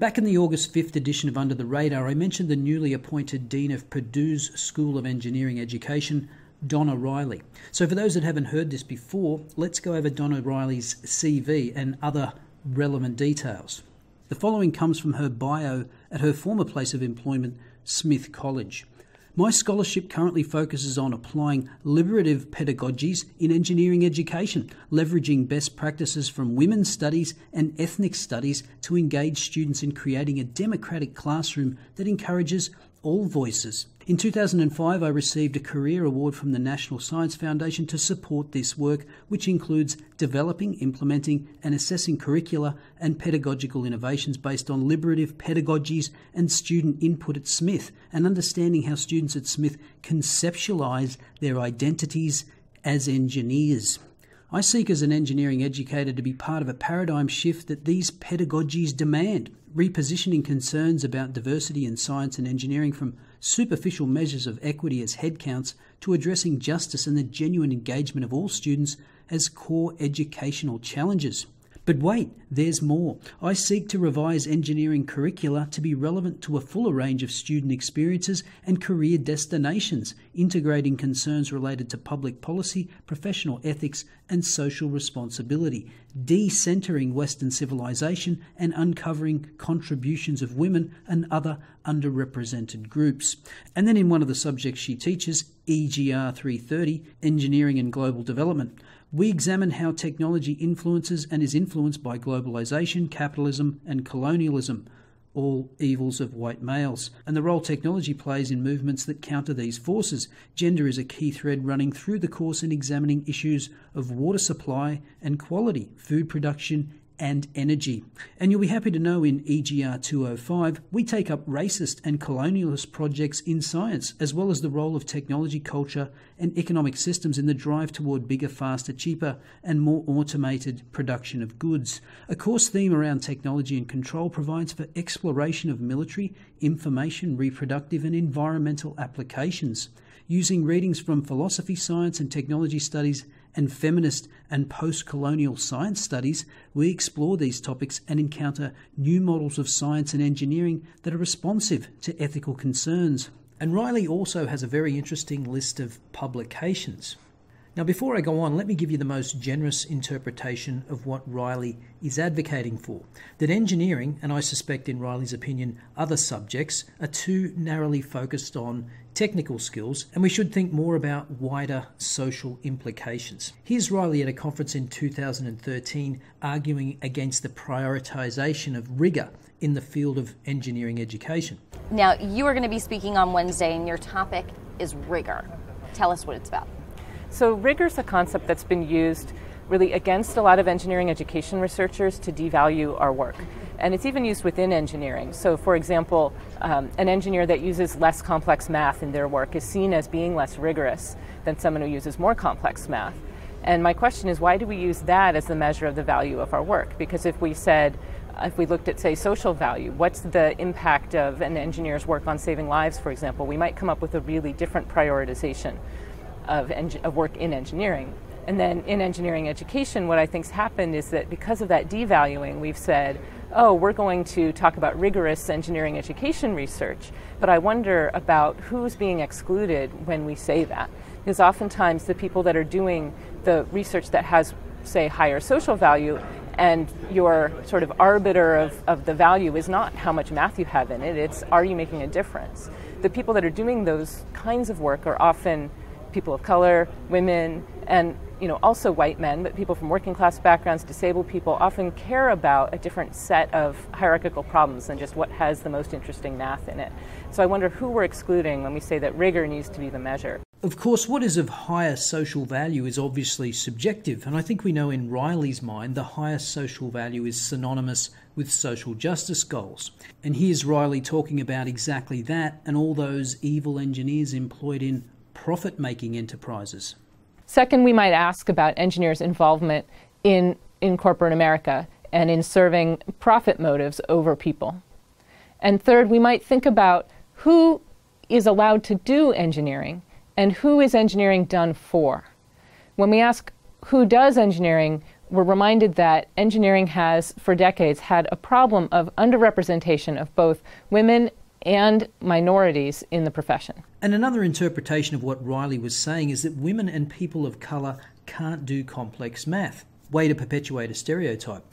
Back in the August 5th edition of Under the Radar, I mentioned the newly appointed Dean of Purdue's School of Engineering Education, Donna Riley. So for those that haven't heard this before, let's go over Donna Riley's CV and other relevant details. The following comes from her bio at her former place of employment, Smith College. My scholarship currently focuses on applying liberative pedagogies in engineering education, leveraging best practices from women's studies and ethnic studies to engage students in creating a democratic classroom that encourages all voices. In 2005, I received a career award from the National Science Foundation to support this work, which includes developing, implementing and assessing curricula and pedagogical innovations based on liberative pedagogies and student input at Smith, and understanding how students at Smith conceptualise their identities as engineers. I seek as an engineering educator to be part of a paradigm shift that these pedagogies demand, repositioning concerns about diversity in science and engineering from superficial measures of equity as headcounts to addressing justice and the genuine engagement of all students as core educational challenges. But wait, there's more. I seek to revise engineering curricula to be relevant to a fuller range of student experiences and career destinations, integrating concerns related to public policy, professional ethics, and social responsibility, decentering Western civilization and uncovering contributions of women and other underrepresented groups. And then in one of the subjects she teaches, EGR 330, Engineering and Global Development, we examine how technology influences and is influenced by globalization, capitalism, and colonialism, all evils of white males, and the role technology plays in movements that counter these forces. Gender is a key thread running through the course in examining issues of water supply and quality, food production, and energy. And you'll be happy to know in EGR 205, we take up racist and colonialist projects in science, as well as the role of technology, culture, and economic systems in the drive toward bigger, faster, cheaper, and more automated production of goods. A course theme around technology and control provides for exploration of military, information, reproductive, and environmental applications. Using readings from philosophy, science, and technology studies and feminist and post-colonial science studies, we explore these topics and encounter new models of science and engineering that are responsive to ethical concerns. And Riley also has a very interesting list of publications. Now, before I go on, let me give you the most generous interpretation of what Riley is advocating for. That engineering, and I suspect in Riley's opinion other subjects, are too narrowly focused on technical skills, and we should think more about wider social implications. Here's Riley at a conference in 2013 arguing against the prioritization of rigor in the field of engineering education. Now, you are going to be speaking on Wednesday, and your topic is rigor. Tell us what it's about. So rigor is a concept that's been used really against a lot of engineering education researchers to devalue our work. And it's even used within engineering. So for example, an engineer that uses less complex math in their work is seen as being less rigorous than someone who uses more complex math. And my question is, why do we use that as the measure of the value of our work? Because if we looked at, say, social value, what's the impact of an engineer's work on saving lives, for example, we might come up with a really different prioritization of work in engineering. And then in engineering education, what I think's happened is that because of that devaluing, we've said, oh, we're going to talk about rigorous engineering education research, but I wonder about who's being excluded when we say that. Because oftentimes the people that are doing the research that has, say, higher social value, and your sort of arbiter of the value is not how much math you have in it, it's are you making a difference? The people that are doing those kinds of work are often people of color, women, and also white men, but people from working class backgrounds, disabled people often care about a different set of hierarchical problems than just what has the most interesting math in it. So I wonder who we're excluding when we say that rigor needs to be the measure. Of course, what is of higher social value is obviously subjective, and I think we know in Riley's mind the highest social value is synonymous with social justice goals. And here's Riley talking about exactly that and all those evil engineers employed in profit-making enterprises. Second, we might ask about engineers' involvement in corporate America and in serving profit motives over people. And third, we might think about who is allowed to do engineering and who is engineering done for. When we ask who does engineering, we're reminded that engineering has, for decades, had a problem of underrepresentation of both women and minorities in the profession. And another interpretation of what Riley was saying is that women and people of colour can't do complex math. Way to perpetuate a stereotype.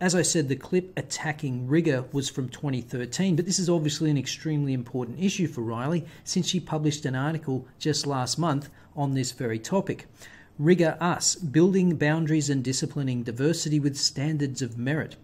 As I said, the clip attacking Rigor was from 2013, but this is obviously an extremely important issue for Riley since she published an article just last month on this very topic. Rigor Us, Building Boundaries and Disciplining Diversity with Standards of Merit.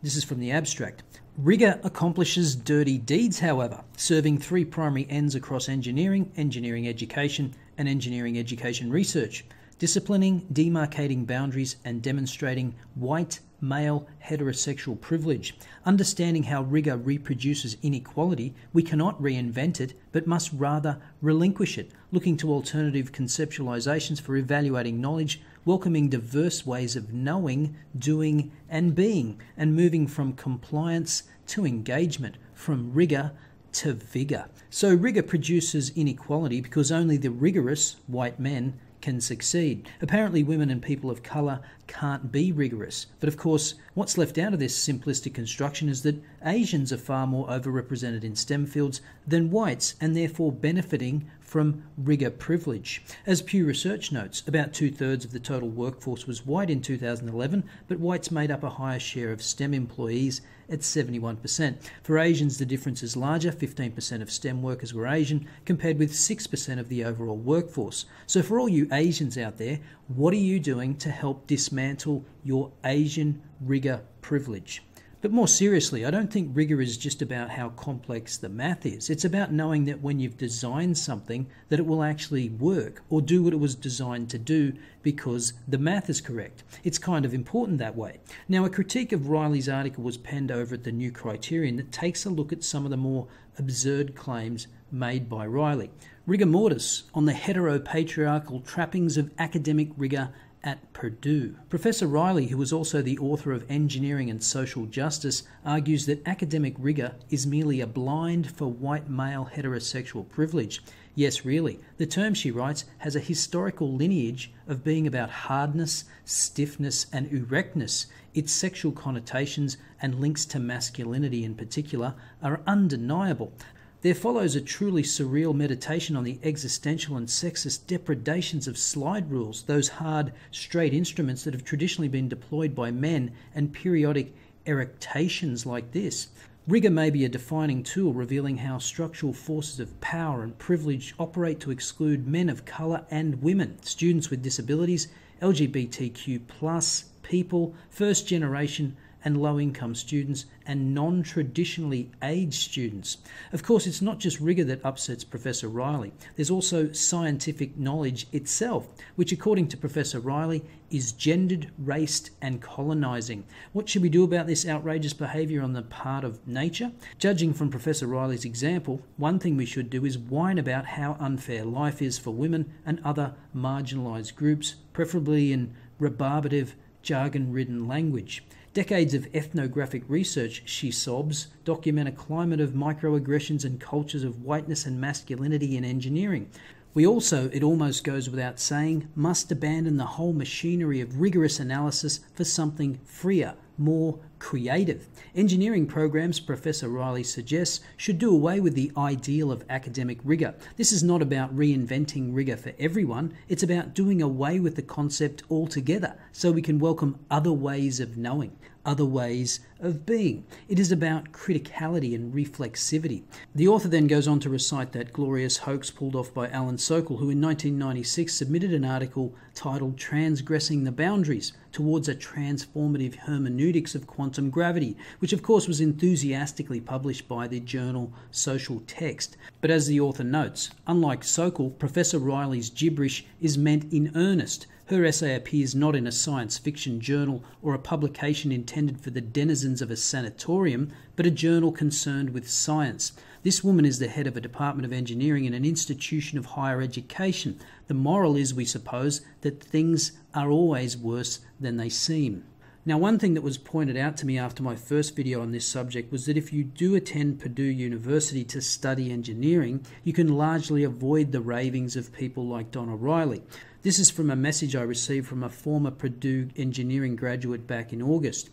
This is from the abstract. Rigor accomplishes dirty deeds, however, serving three primary ends across engineering, engineering education, and engineering education research. Disciplining, demarcating boundaries, and demonstrating white, male, heterosexual privilege. Understanding how rigor reproduces inequality, we cannot reinvent it, but must rather relinquish it, looking to alternative conceptualizations for evaluating knowledge, welcoming diverse ways of knowing, doing, and being, and moving from compliance to engagement, from rigor to vigor. So rigor produces inequality because only the rigorous, white men, can succeed. Apparently women and people of colour can't be rigorous. But of course, what's left out of this simplistic construction is that Asians are far more overrepresented in STEM fields than whites and therefore benefiting from rigor privilege. As Pew Research notes, about 2/3 of the total workforce was white in 2011, but whites made up a higher share of STEM employees at 71%. For Asians, the difference is larger. 15% of STEM workers were Asian, compared with 6% of the overall workforce. So for all you Asians out there, what are you doing to help dismantle your Asian rigor privilege? But more seriously, I don't think rigor is just about how complex the math is. It's about knowing that when you've designed something, that it will actually work or do what it was designed to do because the math is correct. It's kind of important that way. Now, a critique of Riley's article was penned over at the New Criterion that takes a look at some of the more absurd claims made by Riley. Rigor mortis on the heteropatriarchal trappings of academic rigor at Purdue. Professor Riley, who was also the author of Engineering and Social Justice, argues that academic rigor is merely a blind for white male heterosexual privilege. Yes, really, the term, she writes, has a historical lineage of being about hardness, stiffness, and erectness. Its sexual connotations and links to masculinity in particular are undeniable. There follows a truly surreal meditation on the existential and sexist depredations of slide rules, those hard, straight instruments that have traditionally been deployed by men, and periodic erectations like this. Rigor may be a defining tool revealing how structural forces of power and privilege operate to exclude men of colour and women, students with disabilities, LGBTQ+ people, first generation and low-income students, and non-traditionally aged students. Of course, it's not just rigor that upsets Professor Riley. There's also scientific knowledge itself, which according to Professor Riley is gendered, raced, and colonizing. What should we do about this outrageous behaviour on the part of nature? Judging from Professor Riley's example, one thing we should do is whine about how unfair life is for women and other marginalised groups, preferably in rebarbative, jargon-ridden language. Decades of ethnographic research, she sobs, document a climate of microaggressions and cultures of whiteness and masculinity in engineering. We also, it almost goes without saying, must abandon the whole machinery of rigorous analysis for something freer, more creative. Engineering programs, Professor Riley suggests, should do away with the ideal of academic rigor. This is not about reinventing rigor for everyone. It's about doing away with the concept altogether so we can welcome other ways of knowing, other ways of being. It is about criticality and reflexivity. The author then goes on to recite that glorious hoax pulled off by Alan Sokal, who in 1996 submitted an article titled Transgressing the Boundaries Towards a Transformative Hermeneutics of Quantum Gravity, which of course was enthusiastically published by the journal Social Text. But as the author notes, unlike Sokal, Professor Riley's gibberish is meant in earnest. Her essay appears not in a science fiction journal or a publication intended for the denizens of a sanatorium, but a journal concerned with science. This woman is the head of a department of engineering in an institution of higher education. The moral is, we suppose, that things are always worse than they seem. Now, one thing that was pointed out to me after my first video on this subject was that if you do attend Purdue University to study engineering, you can largely avoid the ravings of people like Donna Riley. This is from a message I received from a former Purdue engineering graduate back in August.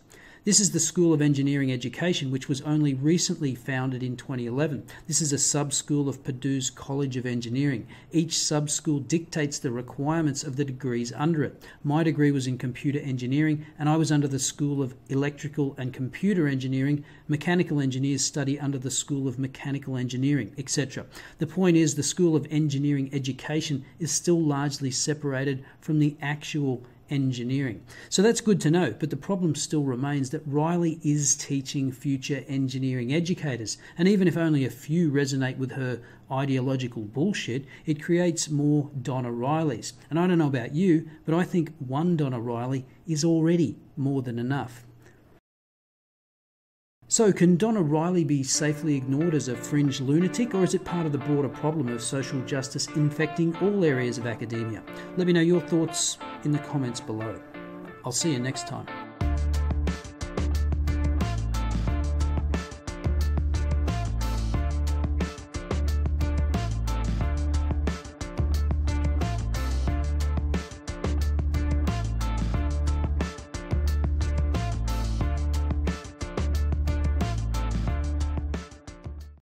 This is the School of Engineering Education, which was only recently founded in 2011. This is a sub-school of Purdue's College of Engineering. Each sub-school dictates the requirements of the degrees under it. My degree was in computer engineering, and I was under the School of Electrical and Computer Engineering. Mechanical engineers study under the School of Mechanical Engineering, etc. The point is, the School of Engineering Education is still largely separated from the actual engineering. So that's good to know, but the problem still remains that Riley is teaching future engineering educators, and even if only a few resonate with her ideological bullshit, it creates more Donna Rileys. And I don't know about you, but I think one Donna Riley is already more than enough. So, can Donna Riley be safely ignored as a fringe lunatic, or is it part of the broader problem of social justice infecting all areas of academia? Let me know your thoughts in the comments below. I'll see you next time.